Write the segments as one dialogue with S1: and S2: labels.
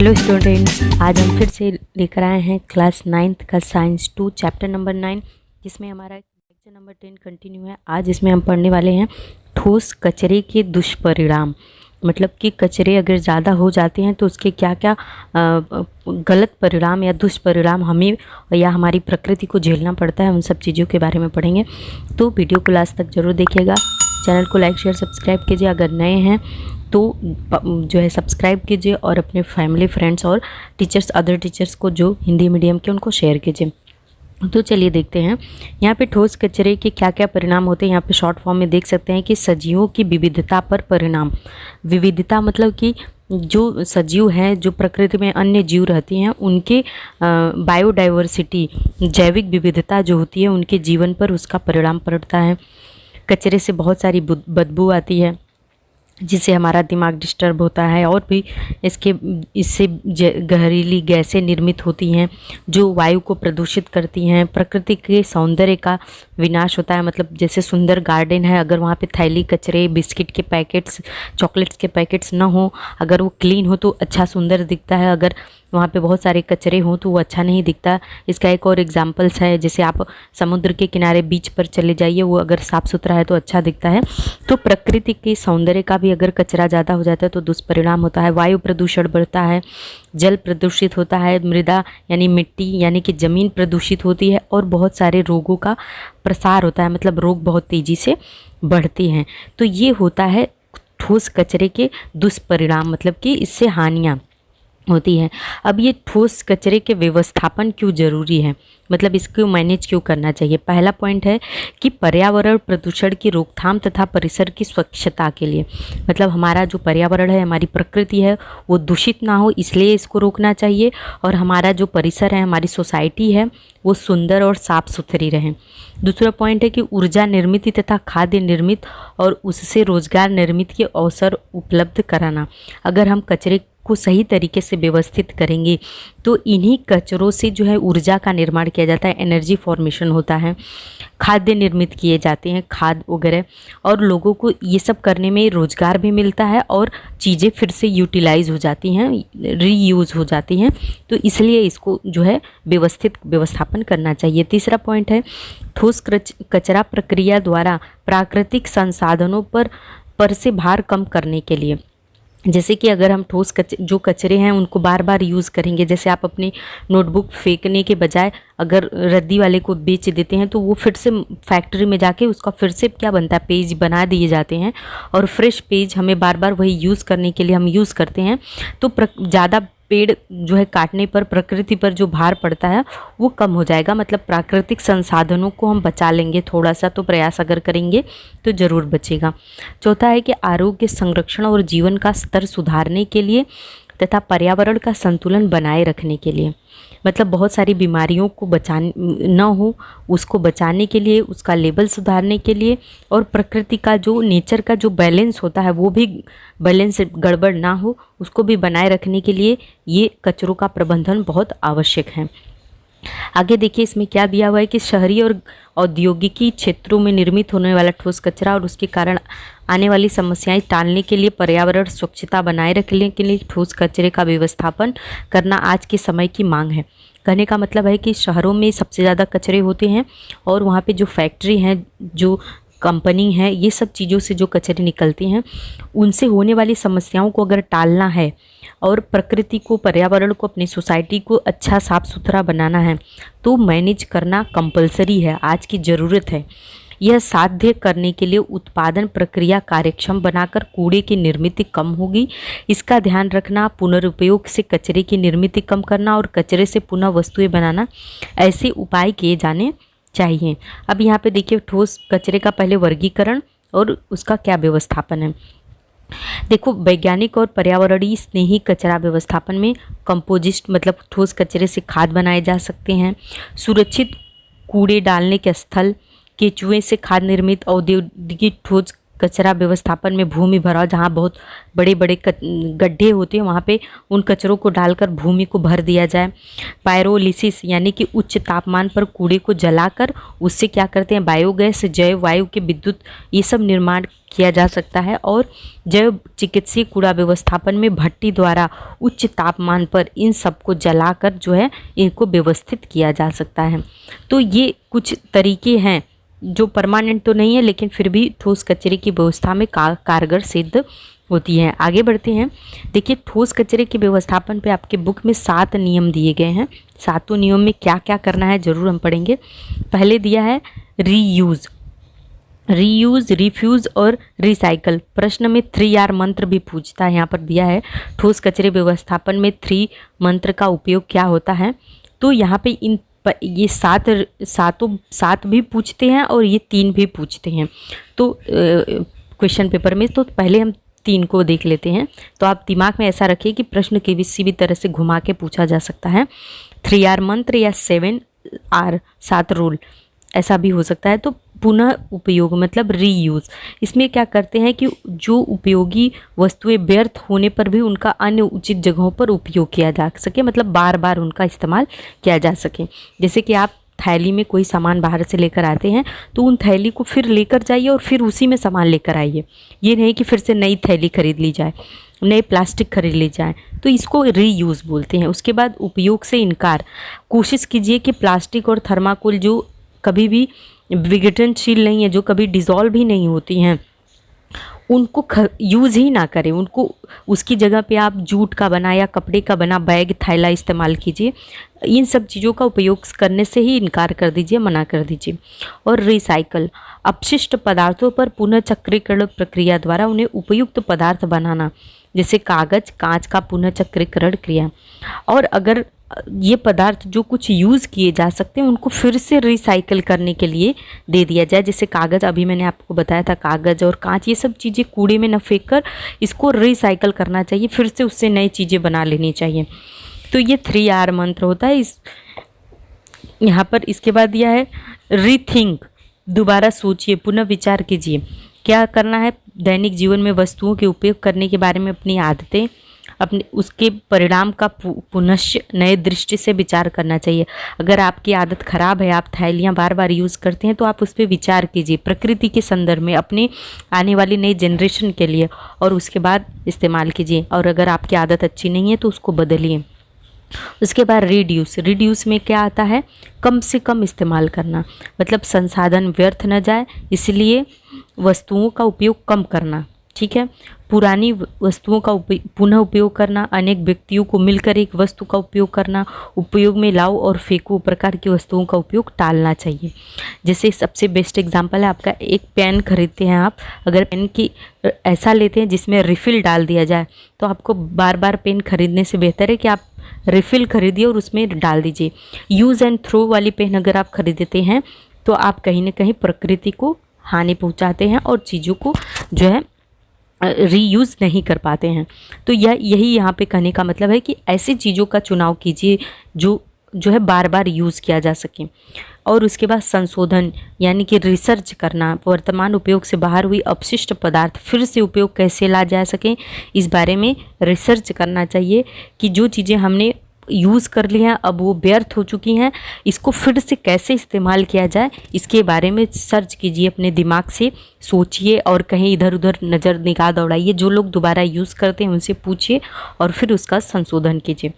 S1: Hello students, आज हम फिर से लेकर आए हैं क्लास 9th का साइंस 2 चैप्टर नंबर 9, जिसमें हमारा लेक्चर नंबर 10 कंटिन्यू है। आज इसमें हम पढ़ने वाले हैं ठोस कचरे के दुष्परिणाम। मतलब कि कचरे अगर ज़्यादा हो जाते हैं तो उसके क्या क्या गलत परिणाम या दुष्परिणाम हमें या हमारी प्रकृति को झेलना पड़ता है, उन सब चीज़ों के बारे में पढ़ेंगे। तो वीडियो को लास्ट तक ज़रूर देखिएगा। चैनल को लाइक शेयर सब्सक्राइब कीजिए, अगर नए हैं तो जो है सब्सक्राइब कीजिए और अपने फैमिली फ्रेंड्स और टीचर्स अदर टीचर्स को जो हिंदी मीडियम के उनको शेयर कीजिए। तो चलिए देखते हैं यहाँ पे ठोस कचरे के क्या क्या परिणाम होते हैं। यहाँ पे शॉर्ट फॉर्म में देख सकते हैं कि सजीवों की विविधता पर परिणाम। विविधता मतलब कि जो सजीव हैं, जो प्रकृति में अन्य जीव रहती हैं, उनके बायोडाइवर्सिटी जैविक विविधता जो होती है उनके जीवन पर उसका परिणाम पड़ता है। कचरे से बहुत सारी बदबू आती है जिससे हमारा दिमाग डिस्टर्ब होता है, और भी इससे जहरीली गैसें निर्मित होती हैं जो वायु को प्रदूषित करती हैं। प्रकृति के सौंदर्य का विनाश होता है। मतलब जैसे सुंदर गार्डन है, अगर वहाँ पे थैली कचरे, बिस्किट के पैकेट्स, चॉकलेट्स के पैकेट्स ना हो, अगर वो क्लीन हो तो अच्छा सुंदर दिखता है। अगर वहाँ पे बहुत सारे कचरे हों तो वो अच्छा नहीं दिखता। इसका एक और एग्जांपल्स है, जैसे आप समुद्र के किनारे बीच पर चले जाइए, वो अगर साफ़ सुथरा है तो अच्छा दिखता है। तो प्रकृति के सौंदर्य का भी अगर कचरा ज़्यादा हो जाता है तो दुष्परिणाम होता है। वायु प्रदूषण बढ़ता है, जल प्रदूषित होता है, मृदा यानी मिट्टी यानी कि ज़मीन प्रदूषित होती है, और बहुत सारे रोगों का प्रसार होता है। मतलब रोग बहुत तेज़ी से बढ़ते हैं। तो ये होता है ठोस कचरे के दुष्परिणाम, मतलब कि इससे हानियाँ होती है। अब ये ठोस कचरे के व्यवस्थापन क्यों ज़रूरी है, मतलब इसको मैनेज क्यों करना चाहिए। पहला पॉइंट है कि पर्यावरण प्रदूषण की रोकथाम तथा परिसर की स्वच्छता के लिए। मतलब हमारा जो पर्यावरण है, हमारी प्रकृति है, वो दूषित ना हो, इसलिए इसको रोकना चाहिए। और हमारा जो परिसर है, हमारी सोसाइटी है, वो सुंदर और साफ़ सुथरी रहे। दूसरा पॉइंट है कि ऊर्जा निर्मित तथा खाद्य निर्मित और उससे रोजगार निर्मित के अवसर उपलब्ध कराना। अगर हम कचरे को सही तरीके से व्यवस्थित करेंगे तो इन्हीं कचरों से जो है ऊर्जा का निर्माण किया जाता है, एनर्जी फॉर्मेशन होता है, खाद्य निर्मित किए जाते हैं, खाद वगैरह, और लोगों को ये सब करने में रोज़गार भी मिलता है और चीज़ें फिर से यूटिलाइज हो जाती हैं, रीयूज़ हो जाती हैं। तो इसलिए इसको जो है व्यवस्थापन करना चाहिए। तीसरा पॉइंट है ठोस कचरा प्रक्रिया द्वारा प्राकृतिक संसाधनों पर से भार कम करने के लिए। जैसे कि अगर हम ठोस जो कचरे हैं उनको बार बार यूज़ करेंगे, जैसे आप अपनी नोटबुक फेंकने के बजाय अगर रद्दी वाले को बेच देते हैं तो वो फिर से फैक्ट्री में जाके उसका फिर से क्या बनता है, पेज बना दिए जाते हैं, और फ्रेश पेज हमें बार बार वही यूज़ करने के लिए हम यूज़ करते हैं। तो ज़्यादा पेड़ जो है काटने पर प्रकृति पर जो भार पड़ता है वो कम हो जाएगा। मतलब प्राकृतिक संसाधनों को हम बचा लेंगे, थोड़ा सा तो प्रयास अगर करेंगे तो ज़रूर बचेगा। चौथा है कि आरोग्य संरक्षण और जीवन का स्तर सुधारने के लिए तथा पर्यावरण का संतुलन बनाए रखने के लिए। मतलब बहुत सारी बीमारियों को न हो, उसको बचाने के लिए, उसका लेवल सुधारने के लिए, और प्रकृति का जो नेचर का जो बैलेंस होता है वो भी बैलेंस गड़बड़ ना हो, उसको भी बनाए रखने के लिए ये कचरों का प्रबंधन बहुत आवश्यक है। आगे देखिए इसमें क्या दिया हुआ है कि शहरी और औद्योगिकी क्षेत्रों में निर्मित होने वाला ठोस कचरा और उसके कारण आने वाली समस्याएं टालने के लिए, पर्यावरण स्वच्छता बनाए रखने के लिए ठोस कचरे का व्यवस्थापन करना आज के समय की मांग है। कहने का मतलब है कि शहरों में सबसे ज़्यादा कचरे होते हैं, और वहाँ पे जो फैक्ट्री हैं, जो कंपनी है, ये सब चीज़ों से जो कचरे निकलते हैं, उनसे होने वाली समस्याओं को अगर टालना है और प्रकृति को, पर्यावरण को, अपनी सोसाइटी को अच्छा साफ़ सुथरा बनाना है तो मैनेज करना कंपलसरी है, आज की ज़रूरत है। यह साध्य करने के लिए उत्पादन प्रक्रिया कार्यक्षम बनाकर कूड़े की निर्मित कम होगी। इसका ध्यान रखना, पुनरुपयोग से कचरे की निर्मित कम करना और कचरे से पुनः वस्तुएं बनाना, ऐसे उपाय किए जाने चाहिए। अब यहाँ पे देखिए ठोस कचरे का पहले वर्गीकरण और उसका क्या व्यवस्थापन है। देखो, वैज्ञानिक और पर्यावरणीय स्नेही कचरा व्यवस्थापन में कंपोजिस्ट मतलब ठोस कचरे से खाद बनाए जा सकते हैं। सुरक्षित कूड़े डालने के स्थल, केचुए से खाद निर्मित औद्योगिक ठोस कचरा व्यवस्थापन में भूमि भराव, जहाँ बहुत बड़े बड़े गड्ढे होते हैं वहाँ पे उन कचरों को डालकर भूमि को भर दिया जाए। पायरोलिसिस यानी कि उच्च तापमान पर कूड़े को जलाकर उससे क्या करते हैं, बायोगैस, जैव वायु के विद्युत, ये सब निर्माण किया जा सकता है। और जैव चिकित्सीय कूड़ा व्यवस्थापन में भट्टी द्वारा उच्च तापमान पर इन सबको जलाकर जो है इनको व्यवस्थित किया जा सकता है। तो ये कुछ तरीके हैं जो परमानेंट तो नहीं है, लेकिन फिर भी ठोस कचरे की व्यवस्था में कारगर सिद्ध होती है। आगे बढ़ते हैं। देखिए, ठोस कचरे के व्यवस्थापन पे आपके बुक में 7 नियम दिए गए हैं। 7 नियम में क्या क्या करना है जरूर हम पढ़ेंगे। पहले दिया है रीयूज़, रिफ्यूज़ और रिसाइकल। प्रश्न में 3R मंत्र भी पूछता है, यहाँ पर दिया है ठोस कचरे व्यवस्थापन में 3 मंत्र का उपयोग क्या होता है। तो यहाँ पे ये 7 भी पूछते हैं और ये 3 भी पूछते हैं तो क्वेश्चन पेपर में। तो पहले हम 3 को देख लेते हैं। तो आप दिमाग में ऐसा रखिए कि प्रश्न के किसी भी तरह से घुमा के पूछा जा सकता है। 3R मंत्र या 7R 7 रूल ऐसा भी हो सकता है। तो पुनः उपयोग मतलब रीयूज़, इसमें क्या करते हैं कि जो उपयोगी वस्तुएं व्यर्थ होने पर भी उनका अन्य उचित जगहों पर उपयोग किया जा सके, मतलब बार बार उनका इस्तेमाल किया जा सके। जैसे कि आप थैली में कोई सामान बाहर से लेकर आते हैं तो उन थैली को फिर लेकर जाइए और फिर उसी में सामान लेकर आइए। ये नहीं कि फिर से नई थैली खरीद ली जाए, नए प्लास्टिक खरीद ली जाए, तो इसको रीयूज़ बोलते हैं। उसके बाद उपयोग से इनकार, कोशिश कीजिए कि प्लास्टिक और थर्माकोल जो कभी भी विघटनशील नहीं है, जो कभी डिज़ोल्व ही नहीं होती हैं, उनको यूज़ ही ना करें। उनको उसकी जगह पे आप जूट का बना या कपड़े का बना बैग, थैला इस्तेमाल कीजिए। इन सब चीज़ों का उपयोग करने से ही इनकार कर दीजिए, मना कर दीजिए। और रिसाइकल, अपशिष्ट पदार्थों पर पुनः चक्रीकरण प्रक्रिया द्वारा उन्हें उपयुक्त पदार्थ बनाना, जैसे कागज, कांच का पुनः चक्रीकरण क्रिया। और अगर ये पदार्थ जो कुछ यूज़ किए जा सकते हैं उनको फिर से रिसाइकल करने के लिए दे दिया जाए। जैसे कागज़, अभी मैंने आपको बताया था, कागज़ और कांच, ये सब चीज़ें कूड़े में न फेंक कर इसको रिसाइकल करना चाहिए, फिर से उससे नई चीज़ें बना लेनी चाहिए। तो ये 3R मंत्र होता है इस यहाँ पर। इसके बाद दिया है रीथिंक, दोबारा सोचिए, पुनः विचार कीजिए। क्या करना है, दैनिक जीवन में वस्तुओं के उपयोग करने के बारे में अपनी आदतें, अपने उसके परिणाम का पुनश्च नए दृष्टि से विचार करना चाहिए। अगर आपकी आदत खराब है, आप थैलियाँ बार बार यूज़ करते हैं, तो आप उस पर विचार कीजिए प्रकृति के संदर्भ में, अपने आने वाली नई जनरेशन के लिए, और उसके बाद इस्तेमाल कीजिए। और अगर आपकी आदत अच्छी नहीं है तो उसको बदलिए। उसके बाद रिड्यूस में क्या आता है, कम से कम इस्तेमाल करना, मतलब संसाधन व्यर्थ न जाए इसलिए वस्तुओं का उपयोग कम करना। ठीक है। पुरानी वस्तुओं का पुनः उपयोग करना, अनेक व्यक्तियों को मिलकर एक वस्तु का उपयोग करना, उपयोग में लाओ और फेंको प्रकार की वस्तुओं का उपयोग टालना चाहिए। जैसे सबसे बेस्ट एग्जांपल है आपका, एक पेन खरीदते हैं आप, अगर पेन की ऐसा लेते हैं जिसमें रिफ़िल डाल दिया जाए, तो आपको बार बार पेन खरीदने से बेहतर है कि आप रिफ़िल खरीदिए और उसमें डाल दीजिए। यूज़ एंड थ्रो वाली पेन अगर आप खरीदते हैं तो आप कहीं ना कहीं प्रकृति को हानि पहुंचाते हैं और चीज़ों को जो है रीयूज़ नहीं कर पाते हैं। तो यही यहाँ पे कहने का मतलब है कि ऐसी चीज़ों का चुनाव कीजिए जो है बार बार यूज़ किया जा सके। और उसके बाद संशोधन यानी कि रिसर्च करना, वर्तमान उपयोग से बाहर हुई अपशिष्ट पदार्थ फिर से उपयोग कैसे ला जा सके, इस बारे में रिसर्च करना चाहिए कि जो चीज़ें हमने यूज़ कर ली हैं अब वो व्यर्थ हो चुकी हैं, इसको फिर से कैसे इस्तेमाल किया जाए, इसके बारे में सर्च कीजिए, अपने दिमाग से सोचिए और कहीं इधर उधर नज़र निगाह दौड़ाइए। जो लोग दोबारा यूज़ करते हैं उनसे पूछिए और फिर उसका संशोधन कीजिए।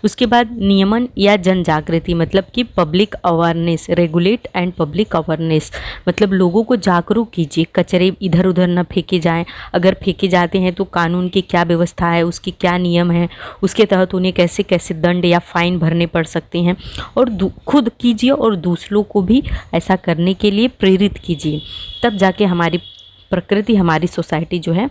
S1: उसके बाद नियमन या जन जागृति, मतलब कि public awareness, regulate and public awareness, मतलब लोगों को जागरूक कीजिए, कचरे इधर उधर न फेंके जाएं, अगर फेंके जाते हैं तो कानून की क्या व्यवस्था है, उसके क्या नियम है, उसके तहत उन्हें कैसे कैसे दंड या फाइन भरने पड़ सकते हैं, और खुद कीजिए और दूसरों को भी ऐसा करने के लिए प्रेरित कीजिए। तब जाके हमारी प्रकृति, हमारी सोसाइटी जो है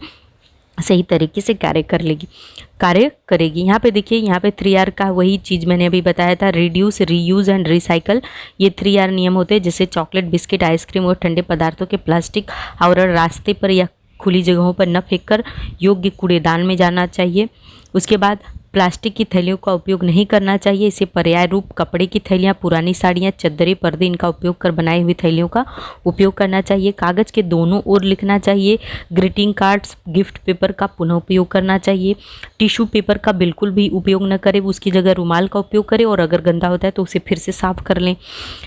S1: सही तरीके से कार्य करेगी। यहाँ पे देखिए, यहाँ पे 3R का वही चीज़ मैंने अभी बताया था, रिड्यूस, रीयूज़ एंड रिसाइकल, ये 3R नियम होते हैं। जैसे चॉकलेट, बिस्किट, आइसक्रीम और ठंडे पदार्थों के प्लास्टिक और रास्ते पर या खुली जगहों पर न फेंककर योग्य कूड़ेदान में जाना चाहिए। उसके बाद प्लास्टिक की थैलियों का उपयोग नहीं करना चाहिए। इसे पर्याय रूप कपड़े की थैलियाँ, पुरानी साड़ियाँ, चद्दरें, पर्दे इनका उपयोग कर बनाई हुई थैलियों का उपयोग करना चाहिए। कागज़ के दोनों ओर लिखना चाहिए। ग्रीटिंग कार्ड्स, गिफ्ट पेपर का पुनः उपयोग करना चाहिए। टिश्यू पेपर का बिल्कुल भी उपयोग न करें, उसकी जगह रुमाल का उपयोग करें और अगर गंदा होता है तो उसे फिर से साफ कर लें।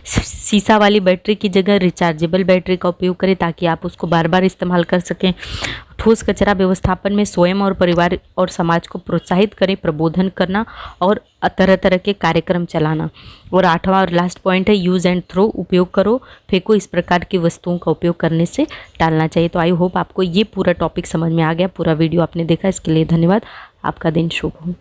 S1: शीशा वाली बैटरी की जगह रिचार्जेबल बैटरी का उपयोग करें ताकि आप उसको बार बार इस्तेमाल कर सकें। ठोस कचरा व्यवस्थापन में स्वयं और परिवार और समाज को प्रोत्साहित करें, प्रबोधन करना और तरह तरह के कार्यक्रम चलाना। और 8वां और लास्ट पॉइंट है यूज़ एंड थ्रो, उपयोग करो फेंको, इस प्रकार की वस्तुओं का उपयोग करने से टालना चाहिए। तो आई होप आपको ये पूरा टॉपिक समझ में आ गया, पूरा वीडियो आपने देखा, इसके लिए धन्यवाद। आपका दिन शुभ हो।